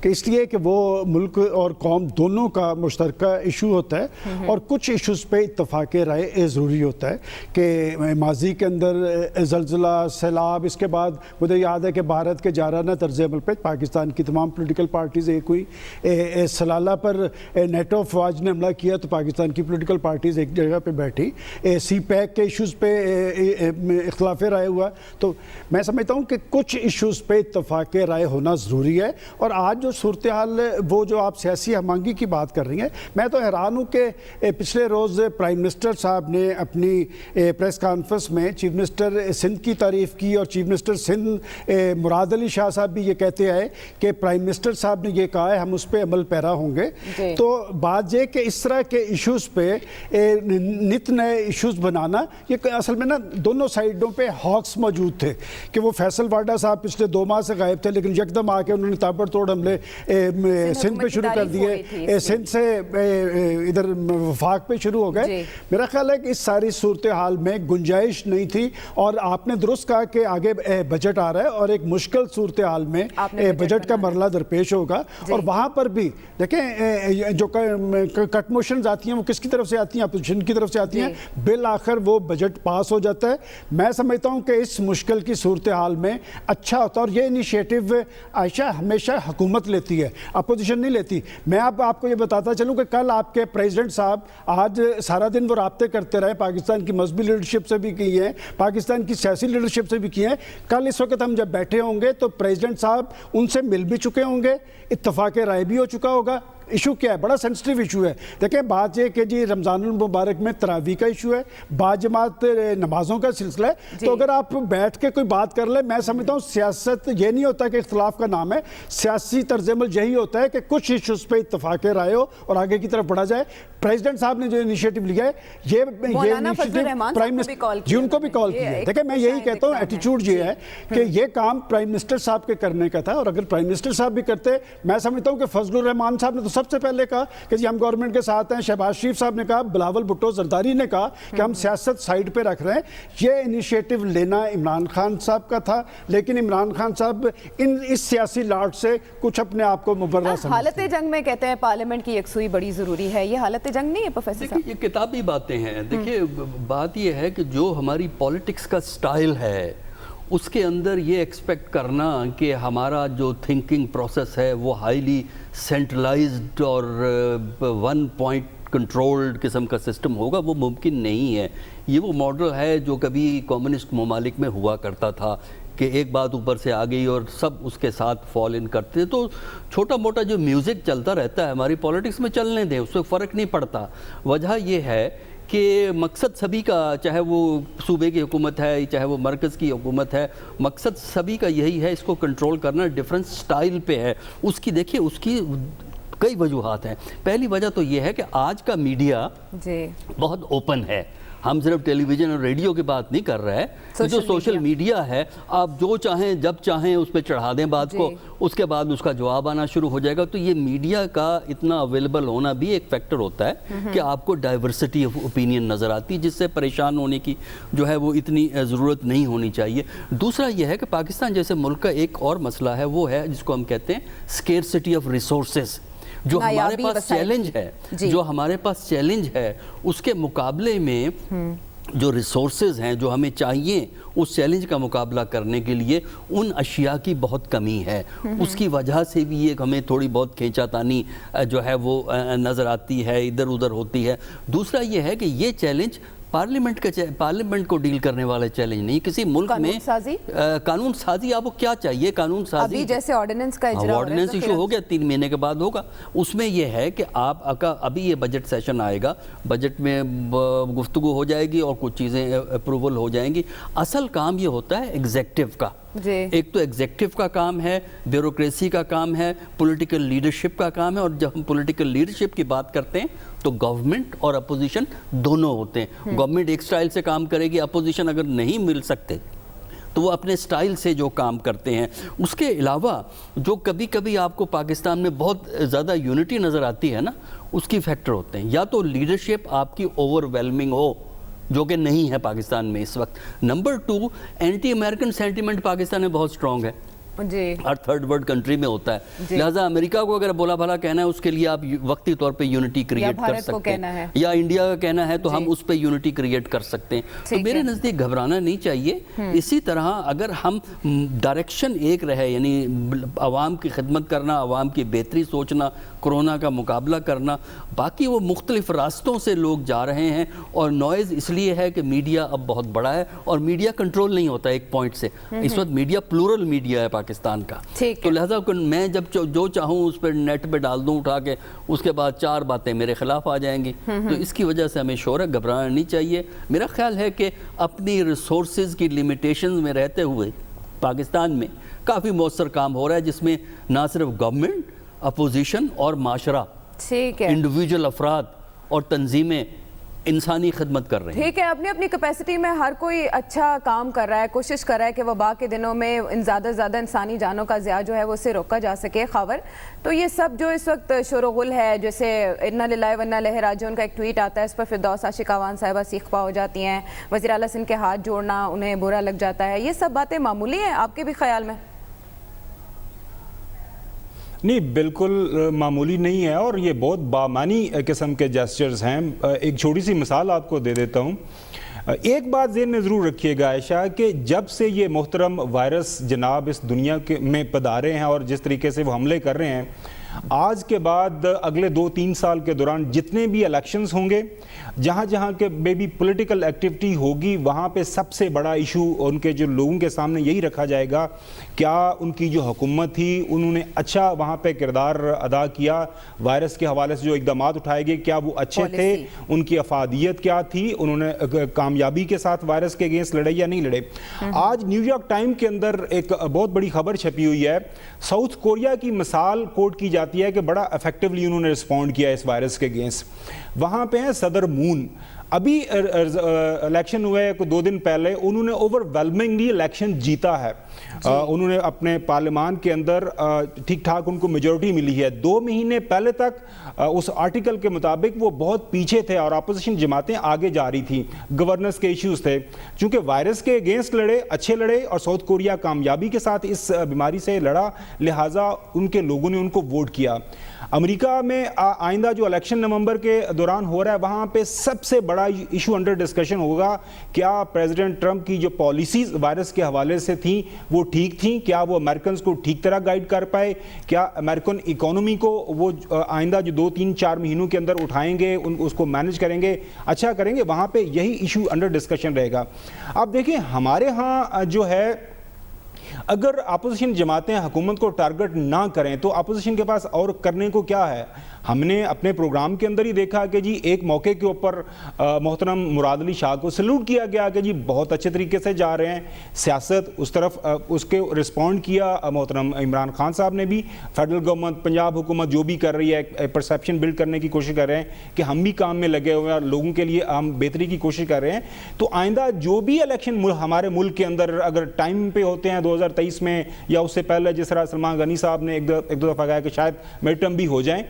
کہ اس لیے کہ وہ ملک اور قوم دونوں کا مشترکہ ایشو ہوتا ہے اور کچھ ایشوز پہ اتفاق رائے ضروری ہوتا ہے کہ ماضی کے اندر زلزلہ، سیلاب، اس کے بعد مجھے یاد ہے کہ بھارت کے جارحانہ طرز عمل پہ پاکستان کی تمام پولیٹیکل پارٹیز ایک ہوئی، سلالہ پر نیٹو افواج نے حملہ کیا تو پاکستان کی پولیٹیکل پارٹیز ایک جگہ پہ بیٹھی، سی پیک کے ایشوز پہ اختلاف رائے ہوا. تو میں سمجھتا ہوں کہ کچھ ایشوز پہ اتفاق رائے ہونا ضروری ہے. اور آج جو صورتحال، وہ جو آپ سیاسی ہمانگی کی بات کر رہی ہیں، میں تو حیران ہوں کہ پچھلے روز پرائم منسٹر صاحب نے اپنی پریس کانفرنس میں چیف منسٹر سندھ کی تعریف کی، اور چیف منسٹر سندھ مراد علی شاہ صاحب بھی یہ کہتے آئے کہ پرائم منسٹر صاحب نے یہ کہا ہے ہم اس پہ عمل پیرا ہوں گے. تو بات یہ کہ اس طرح کے ایشوز پہ نت نئے ایشوز بنانا، یہ اصل میں نا دونوں سائڈوں پہ ہاکس موجود تھے کہ وہ فیصل واڈا صاحب پچھلے 2 ماہ سے غائب تھے، لیکن یکدم آ کے انہوں نے تابڑ توڑ حملے سندھ پہ شروع کر دیے، سندھ سے ادھر وفاق پہ شروع ہو گئے. میرا خیال ہے کہ اس ساری صورتحال میں گنجائش نہیں تھی، اور آپ نے درست کہا کہ آگے بجٹ آ رہا ہے اور ایک مشکل صورتحال میں بجٹ کا مرحلہ درپیش ہوگا. اور وہاں پر بھی دیکھیں جو کٹ موشنز آتی ہیں وہ کس کی طرف سے آتی ہیں؟ اپوزیشن کی طرف سے آتی ہیں. بالآخر وہ بجٹ پاس ہو جاتا ہے. میں سمجھتا ہوں کہ اس مشکل کی صورتحال میں اچھا ہوتا ہے، اور یہ انیشیٹو عائشہ ہمیشہ حکومت لیتی ہے، اپوزیشن نہیں لیتی. میں آپ کو یہ بتاتا چلوں کہ کل آپ کے پریزیڈنٹ صاحب آج سارا دن وہ رابطے کرتے رہے، پاکستان کی مذہبی لیڈرشپ سے بھی کی ہیں، پاکستان کی سیاسی لیڈرشپ سے بھی کی ہیں. کل اس وقت ہم جب بیٹھے ہوں گے تو پریزیڈنٹ صاحب ان سے مل بھی چکے ہوں گے، اتفاق رائے بھی ہو چکا ہوگا. ایشو کیا ہے؟ بڑا سینسٹیو ایشو ہے. دیکھیں بات یہ کہ جی رمضان المبارک میں تراویح کا ایشو ہے، باجماعت نمازوں کا سلسلہ ہے. تو اگر آپ بیٹھ کے کوئی بات کر لیں، میں سمجھتا ہوں سیاست یہ نہیں ہوتا کہ اختلاف کا نام ہے. سیاسی طرز عمل یہی ہوتا ہے کہ کچھ ایشوز پہ اتفاق رائے ہو اور آگے کی طرف بڑھا جائے. پریزیڈنٹ صاحب نے جو انیشیٹو لیا ہے، یہ پرائم منسٹر جی ان کو بھی کال کیا ہے. دیکھیں میں یہی کہتا ہوں ایٹیچیوڈ یہ ہے کہ یہ کام پرائم منسٹر صاحب کے کرنے کا تھا، اور اگر پرائم منسٹر صاحب بھی کرتے، میں سمجھتا ہوں کہ فضل الرحمان صاحب نے تو سب سے پہلے کہا کہ جی ہم گورنمنٹ کے ساتھ ہیں. شہباز شریف صاحب نے کہا، بلاول بھٹو زرداری نے کہا کہ ہم سیاست سائیڈ پہ رکھ رہے ہیں. یہ انیشیٹو لینا عمران خان صاحب کا تھا، لیکن عمران خان صاحب اس سیاسی لاٹ سے کچھ اپنے آپ کو مبرہ سمجھتے ہیں. حالت جنگ میں کہتے ہیں پارلیمنٹ کی یکسوئی بڑی ضروری ہے. یہ حالت جنگ نہیں ہے پروفیسر صاحب؟ یہ کتابی باتیں ہیں. دیکھیے بات یہ ہے کہ جو ہماری پالیٹکس کا سٹائل ہے اس کے اندر یہ ایکسپیکٹ کرنا کہ ہمارا جو تھنکنگ پروسیس ہے وہ ہائیلی سینٹرلائزڈ اور 1 پوائنٹ کنٹرولڈ قسم کا سسٹم ہوگا، وہ ممکن نہیں ہے. یہ وہ ماڈل ہے جو کبھی کمیونسٹ ممالک میں ہوا کرتا تھا کہ ایک بات اوپر سے آ گئی اور سب اس کے ساتھ فال ان کرتے. تو چھوٹا موٹا جو میوزک چلتا رہتا ہے ہماری پالیٹکس میں چلنے دیں، اس سے فرق نہیں پڑتا. وجہ یہ ہے کہ مقصد سبھی کا، چاہے وہ صوبے کی حکومت ہے چاہے وہ مرکز کی حکومت ہے، مقصد سبھی کا یہی ہے، اس کو کنٹرول کرنا. ڈیفرنٹ سٹائل پہ ہے اس کی. دیکھیے اس کی کئی وجوہات ہیں. پہلی وجہ تو یہ ہے کہ آج کا میڈیا بہت اوپن ہے. ہم صرف ٹیلی ویژن اور ریڈیو کی بات نہیں کر رہے ہیں. جو سوشل میڈیا ہے، آپ جو چاہیں جب چاہیں اس پہ چڑھا دیں بات کو، اس کے بعد اس کا جواب آنا شروع ہو جائے گا. تو یہ میڈیا کا اتنا اویلیبل ہونا بھی ایک فیکٹر ہوتا ہے کہ آپ کو ڈائیورسٹی آف اوپینین نظر آتی ہے، جس سے پریشان ہونے کی جو ہے وہ اتنی ضرورت نہیں ہونی چاہیے. دوسرا یہ ہے کہ پاکستان جیسے ملک کا ایک اور مسئلہ ہے، وہ ہے جس کو ہم کہتے ہیں اسکیرسٹی آف ریسورسز. جو ہمارے پاس چیلنج ہے، جو ہمارے پاس چیلنج ہے، اس کے مقابلے میں جو ریسورسز ہیں جو ہمیں چاہیے اس چیلنج کا مقابلہ کرنے کے لیے، ان اشیاء کی بہت کمی ہے. اس کی وجہ سے بھی یہ ہمیں تھوڑی بہت کھینچا تانی جو ہے وہ نظر آتی ہے، ادھر ادھر ہوتی ہے. دوسرا یہ ہے کہ یہ چیلنج پارلیمنٹ کو ڈیل کرنے والے چیلنج نہیں. کسی ملک میں قانون سازی آپ کو کیا چاہیے؟ قانون سازی جیسے آرڈیننس کا اجرا، آرڈیننس ایشو ہو گیا 3 مہینے کے بعد ہوگا. اس میں یہ ہے کہ آپ ابھی یہ بجٹ سیشن آئے گا، بجٹ میں گفتگو ہو جائے گی اور کچھ چیزیں اپروول ہو جائیں گی. اصل کام یہ ہوتا ہے ایگزیکٹو کا. ایک تو ایگزیکٹو کا کام ہے، بیوروکریسی کا کام ہے، پولیٹیکل لیڈرشپ کا کام ہے. اور جب ہم پولیٹیکل لیڈرشپ کی بات کرتے ہیں تو گورنمنٹ اور اپوزیشن دونوں ہوتے ہیں. گورنمنٹ ایک سٹائل سے کام کرے گی، اپوزیشن اگر نہیں مل سکتے تو وہ اپنے سٹائل سے جو کام کرتے ہیں. اس کے علاوہ جو کبھی کبھی آپ کو پاکستان میں بہت زیادہ یونٹی نظر آتی ہے نا، اس کی فیکٹر ہوتے ہیں. یا تو لیڈرشپ آپ کی اوور ویلمنگ ہو، جو کہ نہیں ہے پاکستان میں اس وقت. Number 2، anti American sentiment Pakistan میں بہت سٹرونگ ہے. جی ہر تھرڈ ورلڈ کنٹری میں ہوتا ہے. لہٰذا امریکہ کو اگر بولا بھلا کہنا ہے اس کے لیے آپ وقتی طور پہ یونٹی کریٹ کر سکتے ہیں, یا انڈیا کا کہنا ہے تو ہم اس پہ یونٹی کریٹ کر سکتے ہیں. تو میرے نزدیک گھبرانا نہیں چاہیے. اسی طرح اگر ہم ڈائریکشن ایک رہے, یعنی عوام کی خدمت کرنا, عوام کی بہتری سوچنا, کرونا کا مقابلہ کرنا, باقی وہ مختلف راستوں سے لوگ جا رہے ہیں. اور نوائز اس لیے ہے کہ میڈیا اب بہت بڑا ہے اور میڈیا کنٹرول نہیں ہوتا ایک پوائنٹ سے. اس وقت میڈیا پلورل میڈیا ہے پاکستان کا, تو لہذا میں جب جو چاہوں اس پہ نیٹ پہ ڈال دوں اٹھا کے, اس کے بعد 4 باتیں میرے خلاف آ جائیں گی. تو اس کی وجہ سے ہمیں شور ہے, گھبرانا نہیں چاہیے. میرا خیال ہے کہ اپنی ریسورسز کی لیمیٹیشنز میں رہتے ہوئے پاکستان میں کافی مؤثر کام ہو رہا ہے, جس میں نہ صرف گورنمنٹ, اپوزیشن اور معاشرہ, انڈیویجول افراد اور تنظیمیں انسانی خدمت کر رہے ہیں. ٹھیک ہے, اپنی اپنی کیپیسٹی میں ہر کوئی اچھا کام کر رہا ہے, کوشش کر رہا ہے کہ وبا کے دنوں میں زیادہ سے زیادہ انسانی جانوں کا ضیاع جو ہے وہ اسے روکا جا سکے. خاور, تو یہ سب جو اس وقت شور و غل ہے, جیسے انا للہ و انا الیہ راجعون کا ایک ٹویٹ آتا ہے, اس پر فردوس عاشق اعوان صاحبہ سیخ پا ہو جاتی ہیں, وزیر اعلیٰ سندھ کے ہاتھ جوڑنا انہیں برا لگ جاتا ہے, یہ سب باتیں معمولی ہیں آپ کے بھی خیال میں؟ نہیں, بالکل معمولی نہیں ہے, اور یہ بہت بامانی قسم کے جیسچرز ہیں. ایک چھوٹی سی مثال آپ کو دے دیتا ہوں. ایک بات ذہن میں ضرور رکھیے گا عائشہ, کہ جب سے یہ محترم وائرس جناب اس دنیا میں پدارے ہیں اور جس طریقے سے وہ حملے کر رہے ہیں, آج کے بعد اگلے 2-3 سال کے دوران جتنے بھی الیکشنز ہوں گے, جہاں جہاں کے بھی پولیٹیکل ایکٹیویٹی ہوگی, وہاں پہ سب سے بڑا ایشو ان کے جو لوگوں کے سامنے یہی رکھا جائے گا, کیا ان کی جو حکومت تھی انہوں نے اچھا وہاں پہ کردار ادا کیا, وائرس کے حوالے سے جو اقدامات اٹھائے گئے کیا وہ اچھے تھے, ان کی افادیت کیا تھی, انہوں نے کامیابی کے ساتھ وائرس کے اگینسٹ لڑے یا نہیں لڑے. آج نیو یارک ٹائم کے اندر ایک بہت بڑی خبر چھپی ہوئی ہے, ساؤتھ کوریا کی مثال کوٹ کی جاتی ہے کہ بڑا افیکٹولی انہوں نے رسپونڈ کیا اس وائرس کے اگینسٹ. وہاں پہ ہیں صدر مون, ابھی الیکشن ہوئے 2 دن پہلے, انہوں نے اوور ویلمنگلی الیکشن جیتا ہے. انہوں نے اپنے پارلیمان کے اندر ٹھیک ٹھاک ان کو میجورٹی ملی ہے. 2 مہینے پہلے تک اس آرٹیکل کے مطابق وہ بہت پیچھے تھے اور اپوزیشن جماعتیں آگے جا رہی تھیں, گورننس کے ایشوز تھے. چونکہ وائرس کے اگینسٹ لڑے, اچھے لڑے, اور ساؤتھ کوریا کامیابی کے ساتھ اس بیماری سے لڑا, لہٰذا ان کے لوگوں نے ان کو ووٹ کیا. امریکہ میں آئندہ جو الیکشن نومبر کے دوران ہو رہا ہے, وہاں پہ سب سے بڑا ایشو انڈر ڈسکشن ہوگا, کیا پریزیڈنٹ ٹرمپ کی جو پالیسیز وائرس کے حوالے سے تھیں وہ ٹھیک تھیں, کیا وہ امریکنز کو ٹھیک طرح گائیڈ کر پائے, کیا امریکن اکانومی کو وہ آئندہ جو 2-3-4 مہینوں کے اندر اٹھائیں گے, اس کو مینج کریں گے, اچھا کریں گے. وہاں پہ یہی ایشو انڈر ڈسکشن رہے گا. اب دیکھیں, ہمارے ہاں جو ہے, اگر اپوزیشن جماعتیں حکومت کو ٹارگٹ نہ کریں تو اپوزیشن کے پاس اور کرنے کو کیا ہے. ہم نے اپنے پروگرام کے اندر ہی دیکھا کہ جی ایک موقع کے اوپر محترم مراد علی شاہ کو سلوٹ کیا گیا کہ جی بہت اچھے طریقے سے جا رہے ہیں سیاست, اس طرف اس کے رسپونڈ کیا محترم عمران خان صاحب نے بھی. فیڈرل گورنمنٹ, پنجاب حکومت جو بھی کر رہی ہے, پرسیپشن بلڈ کرنے کی کوشش کر رہے ہیں کہ ہم بھی کام میں لگے ہوئے ہیں اور لوگوں کے لیے ہم بہتری کی کوشش کر رہے ہیں. تو آئندہ جو بھی الیکشن ہمارے ملک کے اندر اگر ٹائم پہ ہوتے ہیں 2023 میں یا اس سے پہلے, جس طرح سلمان غنی صاحب نے ایک دو دفعہ کہا کہ شاید مڈ ٹرم بھی ہو جائیں,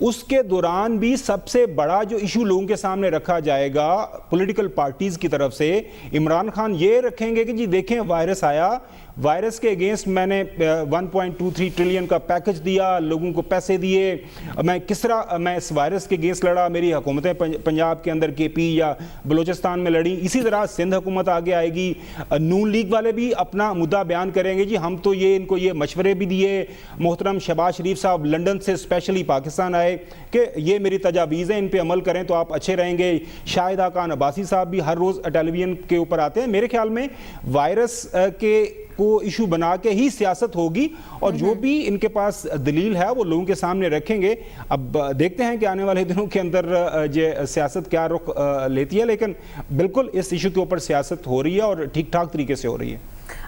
اس کے دوران بھی سب سے بڑا جو ایشو لوگوں کے سامنے رکھا جائے گا پولیٹیکل پارٹیز کی طرف سے, عمران خان یہ رکھیں گے کہ جی دیکھیں وائرس آیا, وائرس کے اگینسٹ میں نے 1.23 ٹریلین کا پیکج دیا, لوگوں کو پیسے دیے, میں کس طرح میں اس وائرس کے اگینسٹ لڑا, میری حکومتیں پنجاب کے اندر کے پی یا بلوچستان میں لڑی, اسی طرح سندھ حکومت آگے آئے گی. نون لیگ والے بھی اپنا مدعا بیان کریں گے, جی ہم تو یہ ان کو یہ مشورے بھی دیے, محترم شہباز شریف صاحب لنڈن سے اسپیشلی پاکستان آئے کہ یہ میری تجاویز ہیں, ان پہ عمل کریں تو آپ اچھے رہیں گے. شاہد خان عباسی صاحب بھی ہر روز ٹیلی ویژن کے اوپر آتے ہیں. میرے خیال میں وائرس کے کو ایشو بنا کے ہی سیاست ہوگی, اور جو بھی ان کے پاس دلیل ہے وہ لوگوں کے سامنے رکھیں گے. اب دیکھتے ہیں کہ آنے والے دنوں کے اندر یہ سیاست کیا رخ لیتی ہے, لیکن بالکل اس ایشو کے اوپر سیاست ہو رہی ہے اور ٹھیک ٹھاک طریقے سے ہو رہی ہے.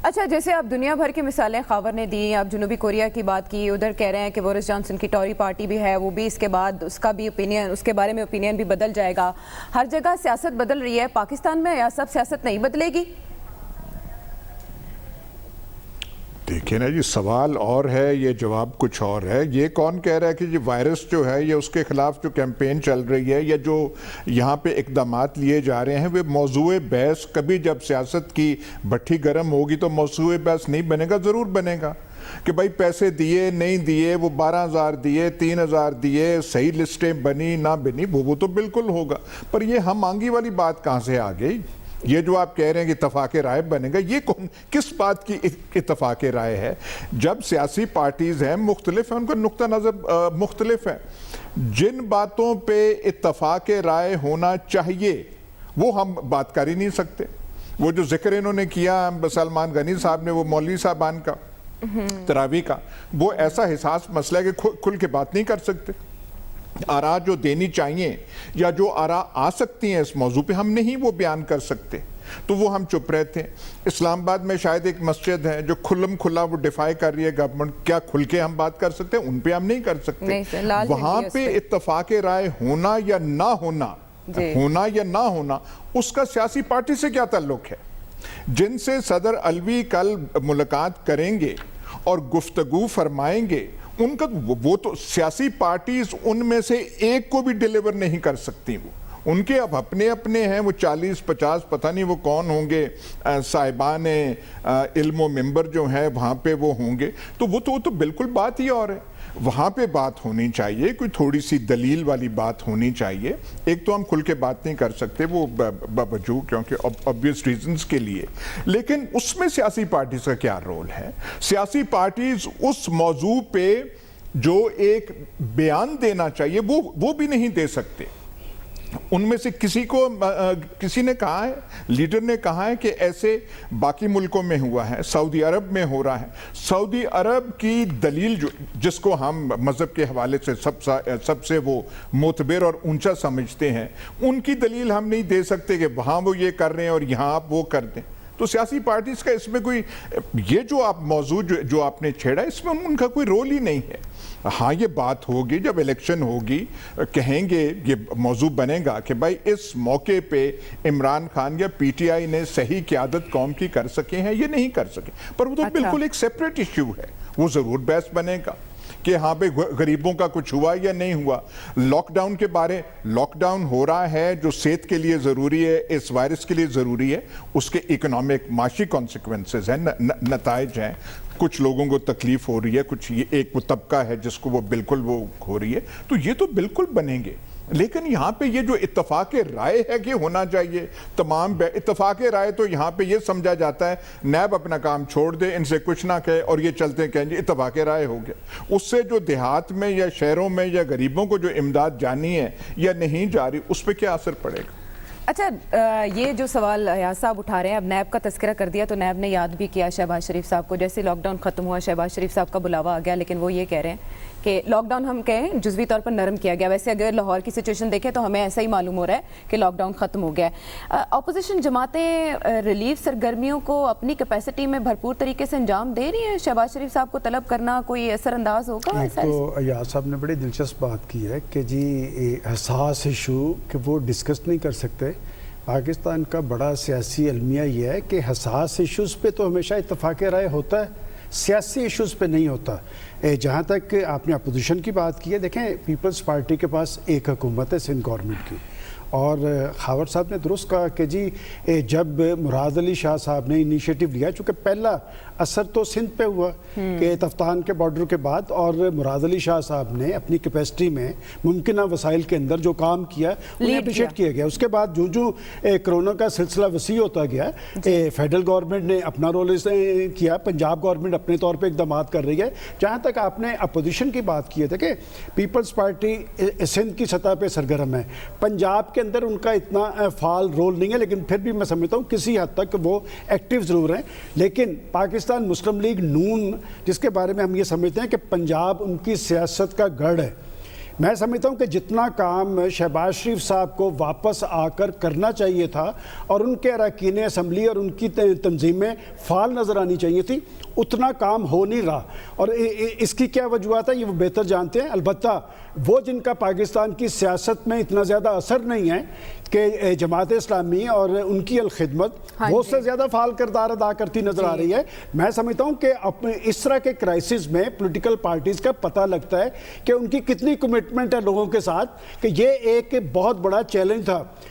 اچھا, جیسے آپ دنیا بھر کی مثالیں خاور نے دی, آپ جنوبی کوریا کی بات کی, ادھر کہہ رہے ہیں کہ بورس جانسن کی ٹوری پارٹی بھی ہے, وہ بھی اس کے بعد اس کا بھی اوپینین, اس کے بارے میں اوپینین بھی بدل جائے گا. ہر جگہ سیاست بدل رہی ہے, پاکستان میں یا سب سیاست نہیں بدلے گی؟ دیکھیں نا جی, سوال اور ہے, یہ جواب کچھ اور ہے. یہ کون کہہ رہا ہے کہ یہ وائرس جو ہے یہ اس کے خلاف جو کیمپین چل رہی ہے یا جو یہاں پہ اقدامات لیے جا رہے ہیں وہ موضوع بحث, کبھی جب سیاست کی بھٹی گرم ہوگی تو موضوع بحث نہیں بنے گا, ضرور بنے گا. کہ بھائی پیسے دیے نہیں دیے, وہ 12,000 دیے 3,000 دیے, صحیح لسٹیں بنی نہ بنی, وہ تو بالکل ہوگا. پر یہ ہم مانگی والی بات کہاں سے آ گئی؟ یہ جو آپ کہہ رہے ہیں کہ اتفاق رائے بنے گا, یہ کس بات کی اتفاق رائے ہے؟ جب سیاسی پارٹیز ہیں مختلف ہیں, ان کا نقطہ نظر مختلف ہے. جن باتوں پہ اتفاق رائے ہونا چاہیے وہ ہم بات کر ہی نہیں سکتے. وہ جو ذکر انہوں نے کیا سلمان غنی صاحب نے, وہ مولوی صاحبان کا تراویح کا, وہ ایسا حساس مسئلہ ہے کہ کھل کے بات نہیں کر سکتے. آراء جو دینی چاہیے یا جو آراء آ سکتی ہیں اس موضوع پہ, ہم نہیں وہ بیان کر سکتے, تو وہ ہم چپ رہتے ہیں. اسلام آباد میں شاید ایک مسجد ہے جو کھلم کھلا وہ ڈیفائی کر رہی ہے گورنمنٹ, کیا کھل کے ہم بات کر سکتے ہیں؟ ان پہ ہم نہیں کر سکتے. وہاں پہ اتفاق رائے ہونا یا نہ ہونا, ہونا یا نہ ہونا, اس کا سیاسی پارٹی سے کیا تعلق ہے؟ جن سے صدر علوی کل ملاقات کریں گے اور گفتگو فرمائیں گے, ان کا وہ تو سیاسی پارٹیز ان میں سے ایک کو بھی ڈیلیور نہیں کر سکتی. ان کے اب اپنے اپنے ہیں, وہ 40-50 پتہ نہیں وہ کون ہوں گے صاحبان علم و منبر جو ہیں وہاں پہ وہ ہوں گے, تو وہ تو بالکل بات ہی اور ہے. وہاں پہ بات ہونی چاہیے, کوئی تھوڑی سی دلیل والی بات ہونی چاہیے. ایک تو ہم کھل کے بات نہیں کر سکتے وہ بوجہ کیونکہ obvious reasons کے لیے, لیکن اس میں سیاسی پارٹیز کا کیا رول ہے؟ سیاسی پارٹیز اس موضوع پہ جو ایک بیان دینا چاہیے وہ بھی نہیں دے سکتے. ان میں سے کسی نے کہا ہے, لیڈر نے کہا ہے کہ ایسے باقی ملکوں میں ہوا ہے, سعودی عرب میں ہو رہا ہے. سعودی عرب کی دلیل جس کو ہم مذہب کے حوالے سے سب سے وہ معتبر اور اونچا سمجھتے ہیں, ان کی دلیل ہم نہیں دے سکتے کہ وہاں وہ یہ کر رہے ہیں اور یہاں آپ وہ کر دیں. تو سیاسی پارٹیز کا اس میں کوئی, یہ جو آپ موضوع جو آپ نے چھیڑا, اس میں ان کا کوئی رول ہی نہیں ہے. ہاں یہ بات ہوگی جب الیکشن ہوگی, کہیں گے یہ موضوع بنے گا کہ بھائی اس موقع پہ عمران خان یا پی ٹی آئی نے صحیح قیادت قوم کی کر سکے ہیں, یہ نہیں کر سکے. پر وہ تو بالکل ایک سیپریٹ ایشو ہے, وہ ضرور بحث بنے گا کہ ہاں بھئی غریبوں کا کچھ ہوا یا نہیں ہوا. لاک ڈاؤن کے بارے, لاک ڈاؤن ہو رہا ہے جو صحت کے لیے ضروری ہے, اس وائرس کے لیے ضروری ہے, اس کے اکنامک معاشی کانسیکوینسز ہیں, نتائج ہیں. کچھ لوگوں کو تکلیف ہو رہی ہے, کچھ یہ ایک وہ طبقہ ہے جس کو وہ بالکل وہ ہو رہی ہے, تو یہ تو بالکل بنیں گے. لیکن یہاں پہ یہ جو اتفاق رائے ہے کہ ہونا چاہیے تمام, اتفاق رائے تو یہاں پہ یہ سمجھا جاتا ہے نیب اپنا کام چھوڑ دے, ان سے کچھ نہ کہے اور یہ چلتے کہیں جی اتفاق رائے ہو گیا. اس سے جو دیہات میں یا شہروں میں یا غریبوں کو جو امداد جانی ہے یا نہیں جا رہی, اس پہ کیا اثر پڑے گا؟ اچھا, یہ جو سوال ایاز صاحب اٹھا رہے ہیں, اب نیب کا تذکرہ کر دیا تو نیب نے یاد بھی کیا شہباز شریف صاحب کو. جیسے لاک ڈاؤن ختم ہوا شہباز شریف صاحب کا بلاوا آ گیا, لیکن وہ یہ کہہ رہے ہیں کہ لاک ڈاؤن ہم کہیں جزوی طور پر نرم کیا گیا. ویسے اگر لاہور کی سچویشن دیکھیں تو ہمیں ایسا ہی معلوم ہو رہا ہے کہ لاک ڈاؤن ختم ہو گیا ہے. اپوزیشن جماعتیں ریلیف سرگرمیوں کو اپنی کیپیسٹی میں بھرپور طریقے سے انجام دے رہی ہیں. شہباز شریف صاحب کو طلب کرنا کوئی اثر انداز ہوگا؟ تو ایاز صاحب نے بڑی دلچسپ بات کی ہے کہ جی حساس ایشو کہ وہ ڈسکس نہیں کر سکتے. پاکستان کا بڑا سیاسی المیہ یہ ہے کہ حساس ایشوز پہ تو ہمیشہ اتفاق رائے ہوتا ہے, سیاسی ایشوز پہ نہیں ہوتا. جہاں تک آپ نے اپوزیشن کی بات کی ہے, دیکھیں پیپلز پارٹی کے پاس ایک حکومت ہے سندھ گورنمنٹ کی, اور خاور صاحب نے درست کہا کہ جی جب مراد علی شاہ صاحب نے انیشیٹو لیا, چونکہ پہلا اثر تو سندھ پہ ہوا کہ تفتان کے بارڈر کے بعد, اور مراد علی شاہ صاحب نے اپنی کیپیسٹی میں ممکنہ وسائل کے اندر جو کام کیا انہیں اپریشیٹ کیا گیا. اس کے بعد جو کرونا کا سلسلہ وسیع ہوتا گیا, فیڈرل گورنمنٹ نے اپنا رول کیا, پنجاب گورنمنٹ اپنے طور پہ اقدامات کر رہی ہے. جہاں تک آپ نے اپوزیشن کی بات کی ہے, دیکھیں پیپلز پارٹی سندھ کی سطح پہ سرگرم ہے, پنجاب کے اندر ان کا اتنا فعال رول نہیں ہے, لیکن پھر بھی میں سمجھتا ہوں کسی حد تک وہ ایکٹیو ضرور ہیں. لیکن پاکستان مسلم لیگ نون جس کے بارے میں ہم یہ سمجھتے ہیں کہ پنجاب ان کی سیاست کا گڑھ ہے, میں سمجھتا ہوں کہ جتنا کام شہباز شریف صاحب کو واپس آ کر کرنا چاہیے تھا اور ان کے اراکین اسمبلی اور ان کی تنظیمیں فعال نظر آنی چاہیے تھی, اتنا کام ہو نہیں رہا. اور اس کی کیا وجوہات ہیں یہ وہ بہتر جانتے ہیں. البتہ وہ جن کا پاکستان کی سیاست میں اتنا زیادہ اثر نہیں ہے کہ جماعت اسلامی اور ان کی الخدمت وہ اس سے زیادہ فعال کردار ادا کرتی نظر آ رہی ہے. میں سمجھتا ہوں کہ اس طرح کے کرائسس میں پولیٹیکل پارٹیز کا پتہ لگتا ہے کہ ان کی کتنی کمٹمنٹ ہے لوگوں کے ساتھ, کہ یہ ایک بہت بڑا چیلنج تھا.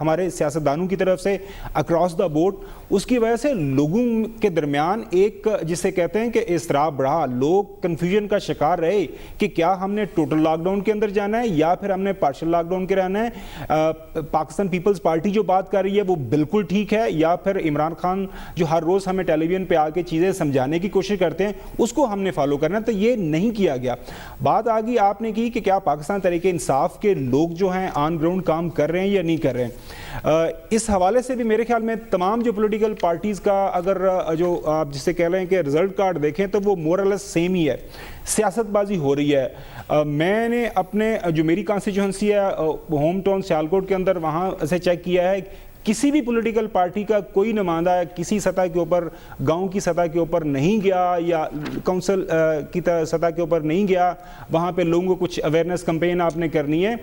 ہمارے سیاستدانوں کی طرف سے اکراس دا بورڈ، اس کی وجہ سے لوگوں کے درمیان ایک جسے کہتے ہیں کہ اضطراب بڑھا، لوگ کنفیوژن کا شکار رہے کہ کیا ہم نے ٹوٹل لاک ڈاؤن کے اندر جانا ہے یا پھر ہم نے پارشل لاک ڈاؤن کے رہنا ہے۔ پاکستان پیپلز پارٹی جو بات کر رہی ہے وہ بالکل ٹھیک ہے، یا پھر عمران خان جو ہر روز ہمیں ٹیلی ویژن پہ آ کے چیزیں سمجھانے کی کوشش کرتے ہیں اس کو ہم نے فالو کرنا ہے، تو یہ نہیں کیا گیا۔ بات آگی آپ نے کی کہ کیا پاکستان تحریک انصاف کے لوگ جو ہیں آن گراؤنڈ کام کر رہے ہیں یا نہیں کر رہے ہیں، اس حوالے سے بھی میرے خیال میں تمام جو پولیٹیکل پارٹیز کا اگر جو آپ جسے کہہ رہے ہیں کہ رزلٹ کارڈ دیکھیں تو وہ مور اور لیس سیم ہی ہے، سیاست بازی ہو رہی ہے۔ میں نے اپنے جو میری کانسٹیچوئنسی ہے ہوم ٹاؤن سیالکوٹ کے اندر وہاں سے چیک کیا ہے، کسی بھی پولیٹیکل پارٹی کا کوئی نمائندہ کسی سطح کے اوپر، گاؤں کی سطح کے اوپر نہیں گیا یا کونسل کی سطح کے اوپر نہیں گیا، وہاں پہ لوگوں کو کچھ اویئرنیس کمپین آپ نے کرنی ہے۔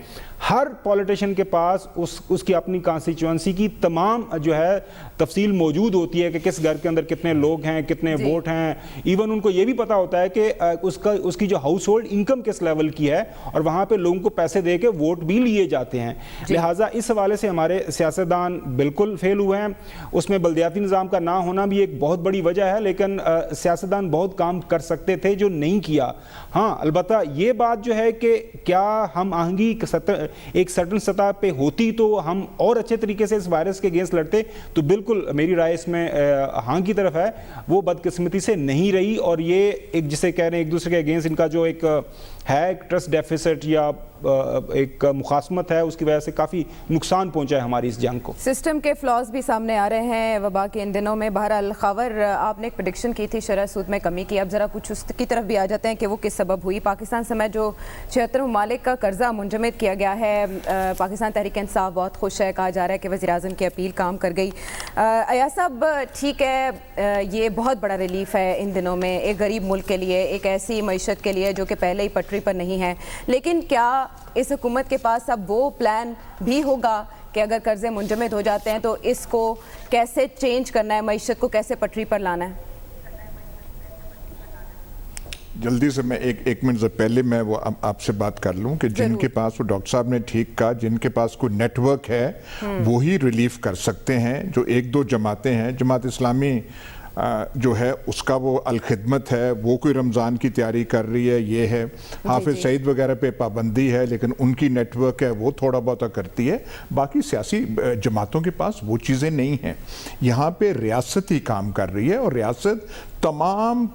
ہر پولیٹیشین کے پاس اس کی اپنی کانسٹیچوئنسی کی تمام جو ہے تفصیل موجود ہوتی ہے کہ کس گھر کے اندر کتنے لوگ ہیں، کتنے ووٹ ہیں، ایون ان کو یہ بھی پتا ہوتا ہے کہ اس کی جو ہاؤس ہولڈ انکم کس لیول کی ہے، اور وہاں پہ لوگوں کو پیسے دے کے ووٹ بھی لیے جاتے ہیں۔ لہٰذا اس حوالے سے ہمارے سیاستدان بالکل فیل ہوئے ہیں، اس میں بلدیاتی نظام کا نہ ہونا بھی ایک بہت بڑی وجہ ہے، لیکن سیاستدان بہت کام کر سکتے تھے جو نہیں کیا۔ ہاں البتہ یہ بات جو ہے کہ کیا ہم آہنگی ایک سرٹن سطح پہ ہوتی تو ہم اور اچھے طریقے سے اس وائرس کے اگینسٹ لڑتے، تو بالکل میری رائے اس میں ہاں کی طرف ہے، وہ بدقسمتی سے نہیں رہی، اور یہ ایک جسے کہہ رہے ہیں ایک دوسرے کے اگینسٹ ان کا جو ایک ہے ٹرسٹ ڈیفیسٹ یا ایک مخاصمت ہے، اس کی وجہ سے کافی نقصان پہنچا ہے ہماری اس جنگ کو۔ سسٹم کے فلاز بھی سامنے آ رہے ہیں وبا کے ان دنوں میں۔ بہرحال خاور آپ نے ایک پریڈکشن کی تھی شرح سود میں کمی کی، اب ذرا کچھ اس کی طرف بھی آ جاتے ہیں کہ وہ کس سبب ہوئی۔ پاکستان سمیت جو 76 ممالک کا قرضہ منجمد کیا گیا ہے، پاکستان تحریک انصاف بہت خوش ہے، کہا جا رہا ہے کہ وزیر اعظم کی اپیل کام کر گئی۔ ایاز صاحب ٹھیک ہے، یہ بہت بڑا ریلیف ہے ان دنوں میں ایک غریب ملک کے لیے، ایک ایسی معیشت کے لیے جو کہ پہلے ہی پٹری پر نہیں ہے، لیکن کیا اس حکومت کے پاس اب وہ پلان بھی ہوگا کہ اگر قرضے منجمد ہو جاتے ہیں تو اس کو کیسے چینج کرنا ہے، معیشت کو کیسے پٹری پر لانا ہے؟ جلدی سے میں ایک منٹ سے پہلے میں وہ آپ سے بات کر لوں کہ جن کے پاس، وہ ڈاکٹر صاحب نے ٹھیک کہا، جن کے پاس کوئی نیٹ ورک ہے وہی ریلیف کر سکتے ہیں۔ جو ایک دو جماعتیں ہیں، جماعت اسلامی جو ہے اس کا وہ الخدمت ہے، وہ کوئی رمضان کی تیاری کر رہی ہے، یہ ہے حافظ سعید وغیرہ پہ پابندی ہے، لیکن ان کی نیٹ ورک ہے وہ تھوڑا بہت کرتی ہے، باقی سیاسی جماعتوں کے پاس وہ چیزیں نہیں ہیں۔ یہاں پہ ریاست ہی کام کر رہی ہے، اور ریاست تمام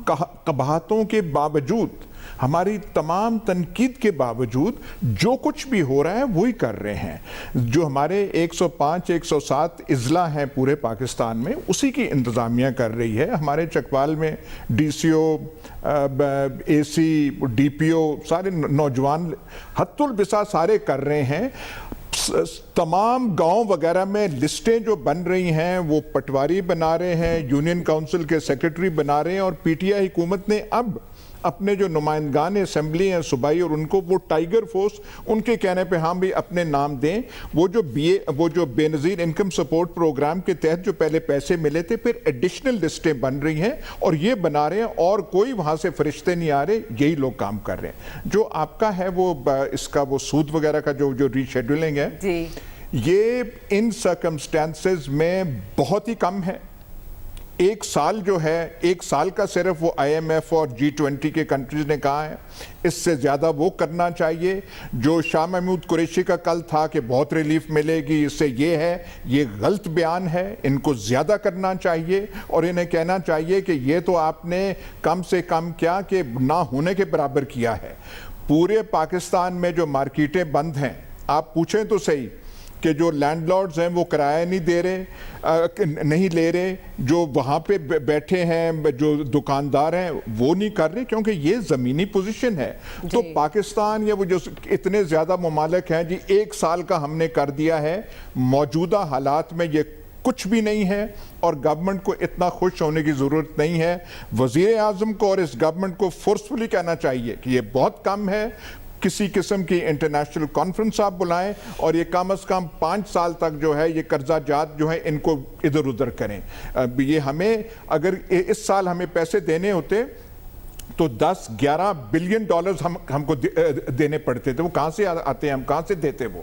قباحتوں کے باوجود، ہماری تمام تنقید کے باوجود جو کچھ بھی ہو رہا ہے وہی کر رہے ہیں۔ جو ہمارے 105 107 اضلاع ہیں پورے پاکستان میں، اسی کی انتظامیہ کر رہی ہے۔ ہمارے چکوال میں ڈی سی او، اے سی، ڈی پی او، سارے نوجوان حت البسا سارے کر رہے ہیں۔ تمام گاؤں وغیرہ میں لسٹیں جو بن رہی ہیں وہ پٹواری بنا رہے ہیں، یونین کونسل کے سیکرٹری بنا رہے ہیں، اور پی ٹی آئی حکومت نے اب اپنے جو نمائندگان اسمبلی ہیں صوبائی، اور ان کو وہ ٹائیگر فورس ان کے کہنے پہ ہم بھی اپنے نام دیں، وہ جو بے نظیر انکم سپورٹ پروگرام کے تحت جو پہلے پیسے ملے تھے، پھر ایڈیشنل لسٹیں بن رہی ہیں اور یہ بنا رہے ہیں، اور کوئی وہاں سے فرشتے نہیں آ رہے، یہی لوگ کام کر رہے ہیں۔ جو آپ کا ہے وہ اس کا وہ سود وغیرہ کا جو ری شیڈولنگ ہے، یہ ان سرکمسٹانسز میں بہت ہی کم ہے۔ ایک سال جو ہے، ایک سال کا صرف وہ آئی ایم ایف اور G20 کے کنٹریز نے کہا ہے، اس سے زیادہ وہ کرنا چاہیے۔ جو شاہ محمود قریشی کا کل تھا کہ بہت ریلیف ملے گی، اس سے یہ ہے، یہ غلط بیان ہے، ان کو زیادہ کرنا چاہیے، اور انہیں کہنا چاہیے کہ یہ تو آپ نے کم سے کم کیا کہ نہ ہونے کے برابر کیا ہے۔ پورے پاکستان میں جو مارکیٹیں بند ہیں، آپ پوچھیں تو صحیح کہ جو لینڈ لارڈز ہیں وہ کرایہ نہیں لے رہے، جو وہاں پہ بیٹھے ہیں، جو دکاندار ہیں وہ نہیں کر رہے، کیونکہ یہ زمینی پوزیشن ہے۔ تو پاکستان یا وہ جو اتنے زیادہ ممالک ہیں، جی ایک سال کا ہم نے کر دیا ہے، موجودہ حالات میں یہ کچھ بھی نہیں ہے، اور گورنمنٹ کو اتنا خوش ہونے کی ضرورت نہیں ہے۔ وزیر اعظم کو اور اس گورنمنٹ کو فورسفلی کہنا چاہیے کہ یہ بہت کم ہے، کسی قسم کی انٹرنیشنل کانفرنس آپ بلائیں، اور یہ کم از کم 5 سال تک جو ہے یہ قرضہ جات جو ہے ان کو ادھر ادھر کریں۔ یہ ہمیں اگر اس سال ہمیں پیسے دینے ہوتے تو 10-11 بلین ڈالرز ہم کو دینے پڑتے تھے، وہ کہاں سے آتے ہیں، ہم کہاں سے دیتے وہ؟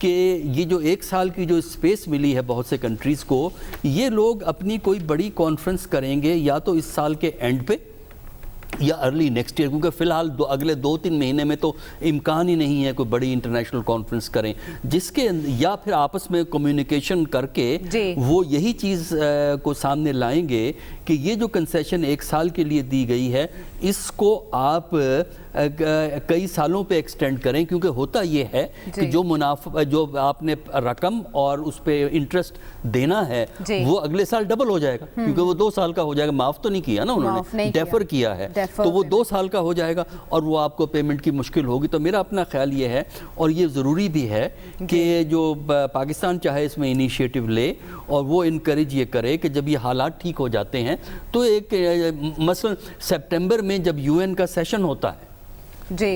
کہ یہ جو 1 سال کی جو اسپیس ملی ہے بہت سے کنٹریز کو، یہ لوگ اپنی کوئی بڑی کانفرنس کریں گے یا تو اس سال کے اینڈ پہ یا ارلی نیکسٹ ایئر، کیونکہ فی الحال اگلے 2-3 مہینے میں تو امکان ہی نہیں ہے کوئی بڑی انٹرنیشنل کانفرنس کریں، جس کے یا پھر آپس میں کمیونیکیشن کر کے وہ یہی چیز کو سامنے لائیں گے کہ یہ جو کنسیشن 1 سال کے لیے دی گئی ہے اس کو آپ کئی سالوں پہ ایکسٹینڈ کریں، کیونکہ ہوتا یہ ہے کہ جو منافع جو آپ نے رقم اور اس پہ انٹرسٹ دینا ہے وہ اگلے سال ڈبل ہو جائے گا، کیونکہ وہ 2 سال کا ہو جائے گا، معاف تو نہیں کیا نا انہوں نے، ڈیفر کیا ہے، تو وہ 2 سال کا ہو جائے گا اور وہ آپ کو پیمنٹ کی مشکل ہوگی۔ تو میرا اپنا خیال یہ ہے اور یہ ضروری بھی ہے کہ جو پاکستان چاہے اس میں انیشیٹو لے اور وہ انکریج یہ کرے کہ جب یہ حالات ٹھیک ہو جاتے ہیں تو ایک مثلا سپٹمبر میں جب UN کا سیشن ہوتا ہے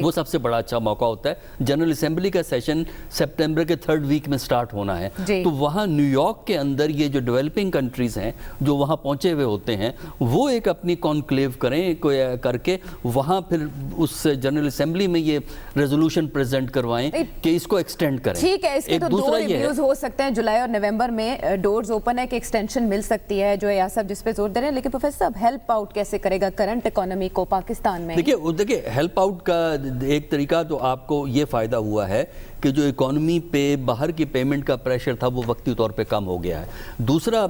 وہ سب سے بڑا اچھا موقع ہوتا ہے، جنرل اسمبلی کا سیشن سپٹمبر کے 3rd ویک میں سٹارٹ ہونا ہے، تو وہاں نیو یارک کے اندر یہ جو ڈیولپنگ کنٹریز ہیں جو وہاں پہنچے ہوئے ہوتے ہیں وہ ایک اپنی کانکلیو کریں کر کے وہاں پھر اس جنرل اسمبلی میں یہ ریزولوشن پریزنٹ کروائیں کہ اس کو ایکسٹینڈ کریں۔ ٹھیک ہے، اس کے تو 2 ریویوز ہو سکتے ہیں، جولائی اور نومبر میں ڈورز اوپن ہے کہ ایکسٹینشن مل سکتی ہے جو ایاز صاحب جس پہ زور دے رہے ہیں، لیکن پروفیسر صاحب ہیلپ آؤٹ کیسے کرے گا کرنٹ اکانومی کو پاکستان میں؟ دیکھیے ہیلپ آؤٹ کا ایک طریقہ تو آپ کو یہ فائدہ ہوا ہے کہ جو اکانومی پہ باہر کی پیمنٹ کا پریشر تھا وہ وقتی طور پہ کم ہو گیا ہے۔ دوسرا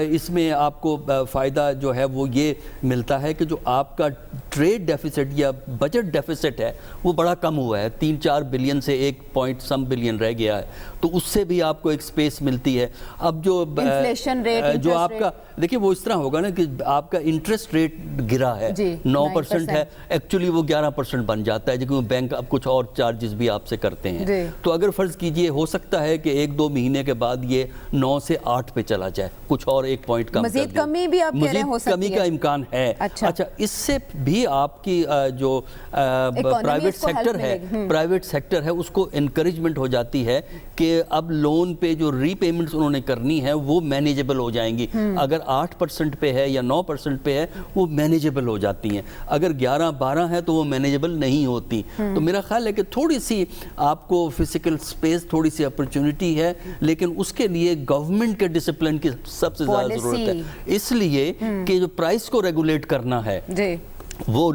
اس میں آپ کو فائدہ جو ہے وہ یہ ملتا ہے کہ جو آپ کا ٹریڈ ڈیفیسٹ یا بجٹ ڈیفیسٹ ہے وہ بڑا کم ہوا ہے، 3-4 بلین سے 1 بلین رہ گیا ہے، تو اس سے بھی آپ کو ایک سپیس ملتی ہے۔ اب جو انفلیشن ریٹ جو آپ کا دیکھیے وہ اس طرح ہوگا نا کہ آپ کا انٹرسٹ ریٹ گرا ہے 9% ہے، ایکچولی وہ 11% بن جاتا ہے کیونکہ بینک اب کچھ اور چارجز بھی آپ سے کرتے ہیں، تو اگر فرض کیجئے ہو سکتا ہے کہ 1-2 مہینے کے بعد یہ 9 سے 8 پہ چلا جائے، کچھ اور 1 پوائنٹ کم، مزید کمی بھی آپ کہہ رہے ہیں ہو سکتی ہے، مزید کمی کا امکان ہے۔ اچھا اس سے بھی آپ کی جو پرائیویٹ سیکٹر ہے اس کو انکریجمنٹ ہو جاتی ہے کہ اب لون پہ جو ری پیمنٹس انہوں نے کرنی ہے وہ مینیجبل ہو جائیں گی، اگر 8% پہ ہے یا 9% پہ ہے وہ مینیجبل ہو جاتی ہیں، اگر 11-12 ہے تو وہ مینیجبل نہیں ہوتی۔ تو میرا خیال ہے کہ تھوڑی سی آپ کو فزیکل سپیس، تھوڑی سی اپرچونٹی ہے، لیکن اس کے لیے گورنمنٹ کے ڈسپلن کی سب سے زیادہ ضرورت ہے، اس لیے کہ جو پرائس کو ریگولیٹ کرنا ہے وہ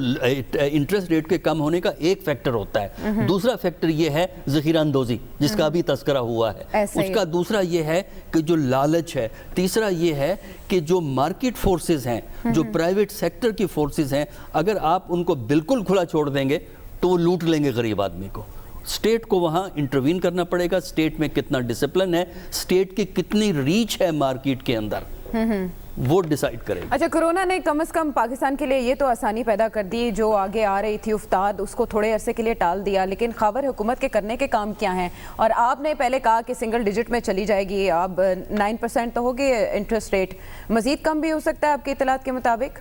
انٹرسٹ ریٹ کے کم ہونے کا ایک فیکٹر ہوتا ہے، دوسرا فیکٹر یہ ہے ذخیرہ اندوزی جس کا بھی تذکرہ ہوا ہے، اس کا دوسرا یہ ہے کہ جو لالچ ہے، تیسرا یہ ہے کہ جو مارکیٹ فورسز ہیں، جو پرائیویٹ سیکٹر کی فورسز ہیں، اگر آپ ان کو بالکل کھلا چھوڑ دیں گے تو وہ لوٹ لیں گے غریب آدمی کو۔ اسٹیٹ کو وہاں انٹروین کرنا پڑے گا، اسٹیٹ میں کتنا ڈسپلن ہے، اسٹیٹ کی کتنی ریچ ہے مارکیٹ کے اندر، وہ ڈیسائیڈ کرے گا۔ اچھا، کرونا نے کم از کم پاکستان کے لیے یہ تو آسانی پیدا کر دی، جو آگے آ رہی تھی افتاد اس کو تھوڑے عرصے کے لیے ٹال دیا، لیکن خاور حکومت کے کرنے کے کام کیا ہیں؟ اور آپ نے پہلے کہا کہ سنگل ڈیجٹ میں چلی جائے گی، اب 9% تو ہوگی انٹرسٹ ریٹ، مزید کم بھی ہو سکتا ہے آپ کی اطلاعات کے مطابق؟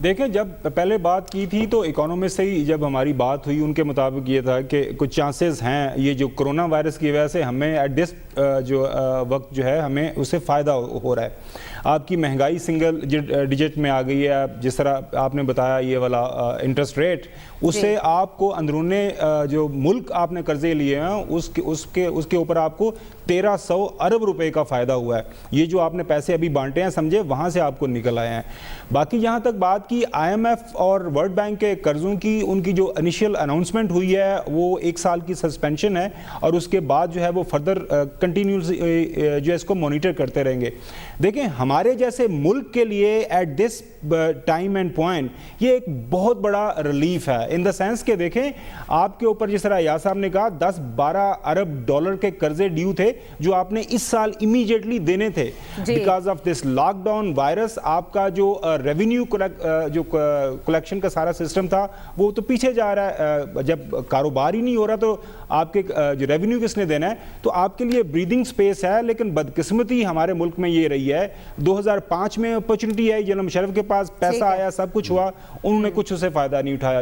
دیکھیں جب پہلے بات کی تھی تو اکانومسٹ سے ہی جب ہماری بات ہوئی ان کے مطابق یہ تھا کہ کچھ چانسز ہیں یہ جو کرونا وائرس کی وجہ سے ہمیں ایٹ دس جو وقت جو ہے ہمیں اس سے فائدہ ہو رہا ہے۔ آپ کی مہنگائی سنگل ڈیجٹ میں آ گئی ہے، جس طرح آپ نے بتایا یہ والا انٹرسٹ ریٹ، اس سے آپ کو اندرون جو ملک آپ نے قرضے لیے ہیں اس کے اوپر آپ کو 1300 ارب روپے کا فائدہ ہوا ہے۔ یہ جو آپ نے پیسے ابھی بانٹے ہیں سمجھے وہاں سے آپ کو نکل آئے ہیں۔ باقی جہاں تک بات کی IMF اور ورلڈ بینک کے قرضوں کی، ان کی جو انیشیل اناؤنسمنٹ ہوئی ہے وہ 1 سال کی سسپینشن ہے اور اس کے بعد جو ہے وہ فردر کنٹینیوس جو ہے اس کو مانیٹر کرتے رہیں گے۔ دیکھیں ہمارے جیسے ملک کے لیے at this time and point یہ ایک بہت بڑا ریلیف ہے، ان دا سینس کہ دیکھیں آپ کے اوپر جس طرح ایاز صاحب نے کہا 10-12 ارب ڈالر کے قرضے ڈیو تھے جو آپ نے اس سال امیجیٹلی دینے تھے because of this lockdown virus. آپ کا جو ریونیو جو کلیکشن کا سارا سسٹم تھا وہ تو پیچھے جا رہا ہے، جب کاروبار ہی نہیں ہو رہا تو آپ کے جو ریونیو کس نے دینا ہے، تو آپ کے لیے بریدنگ سپیس ہے۔ لیکن بدقسمتی ہمارے ملک میں یہ رہی ہے، 2005 میں اپرچونٹی ہے، جنرل مشرف کے پاس پیسہ آیا، سب کچھ ہوا، انہوں نے کچھ اسے فائدہ نہیں اٹھایا۔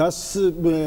10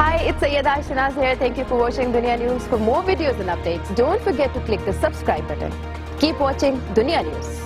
Hi, it's Sayyeda Shanaz here. Thank you for watching Dunia News. For more videos and updates, don't forget to click the subscribe button. Keep watching Dunia News.